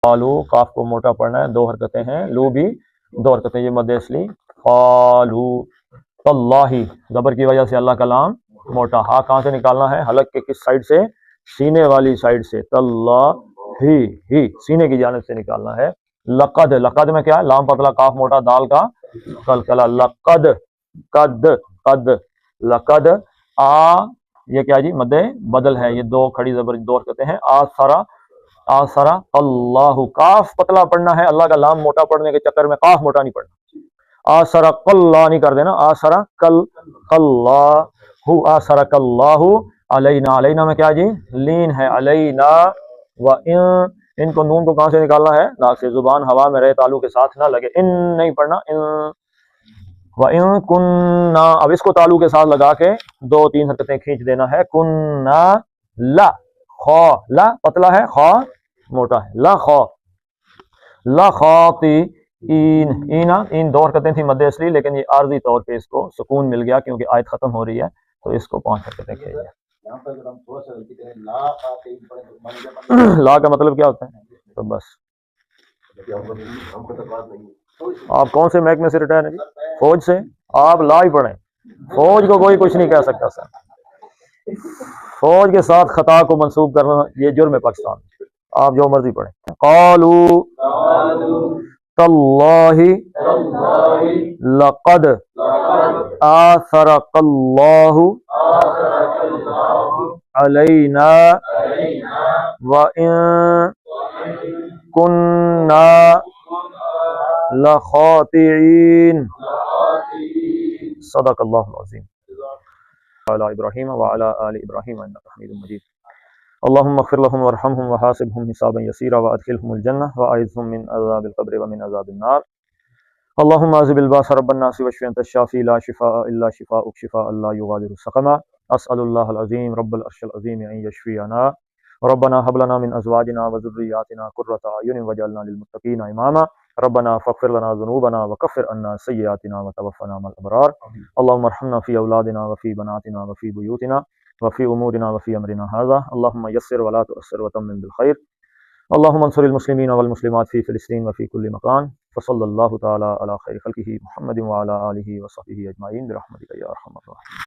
قالو، کاف کو موٹا پڑھنا ہے، 2 حرکتیں ہیں، لو بھی 2 حرکتیں، یہ مد اصلی قالو. تاللہ، زبر کی وجہ سے اللہ کا لام موٹا. ہا کہاں سے نکالنا ہے؟ حلق کے کس سائڈ سے؟ سینے والی سائڈ سے. تاللہ ہی سینے کی جانب سے نکالنا ہے. لقد، لقد میں کیا ہے؟ لام پتلا، کاف موٹا، دال کا قلقلہ. لقد، قد، قد، لقد آ، یہ کیا جی؟ مد بدل ہے، یہ 2 کھڑی زبر 2 حرکتیں ہیں. آسرا، آسرا اللہ، کاف پتلا پڑھنا ہے، اللہ کا لام موٹا پڑھنے کے چکر میں کاف موٹا نہیں پڑھنا. آسرا کلّہ نہیں کر دینا، آسرا کل کلّہ، آسرا کلّہ علینا. علینا میں کیا جی؟ لین ہے، علینا. و ان کو، نون کو کہاں سے نکالنا ہے؟ ناک سے. زبان ہوا میں رہے، تالو کے ساتھ نہ لگے، ان نہیں پڑھنا. ان وَإِن كُنَّا، اب اس کو تالو کے ساتھ لگا کے 2-3 حرکتیں کھینچ دینا ہے. کنّا، لا، خا، لا پتلا ہے، خا موٹا ہے. لا خا، لا خاطی این 2 حرکتیں تھیں مد اصلی، لیکن یہ عارضی طور پہ اس کو سکون مل گیا کیونکہ آیت ختم ہو رہی ہے، تو اس کو 5 حرکتیں کھینچ دیں. لا کا مطلب کیا ہوتا ہے؟ تو بس آپ کون سے محکمے سے ریٹائر ہیں جی؟ فوج سے. آپ لا ہی پڑھیں، فوج کو کوئی کچھ نہیں کہہ سکتا سر. فوج کے ساتھ خطا کو منسوب کرنا یہ جرم ہے پاکستان. آپ جو مرضی پڑھیں. قالو تاللہ لقد آثرک اللہ علینا وَإِن كُنَّا لَخَاطِئِينَ. صدق اللہ العظیم. وعلی ابراہیم وعلی آل ابراہیم انک حمید مجید. اللهم اغفر لهم وارحمهم وحاسبهم حسابا يسيرا وادخلهم الجنة واعذهم من عذاب القبر ومن عذاب النار. اللهم اذهب الباس رب الناس واشف انت الشافي لا شفاء الا شفاؤك شفاء لا يغادر سقما. اسال الله العظيم رب العرش العظيم ان يشفينا. ربنا هب لنا من ازواجنا وذرياتنا قرة اعين واجعلنا للمتقين اماما. ربنا فاغفر لنا ذنوبنا وكفر عنا سيئاتنا وتوفنا مع الابرار. اللهم ارحمنا في اولادنا وفي بناتنا وفي بيوتنا وفي امورنا وفي امرنا هذا. اللهم يسر ولا تؤسر وتمم بالخير. اللهم انصر المسلمين والمسلمات في فلسطين وفي كل مكان. فصلى الله تعالى على خير خلقه محمد وعلى آله وصحبه أجمعين برحمتك يا أرحم الراحمين.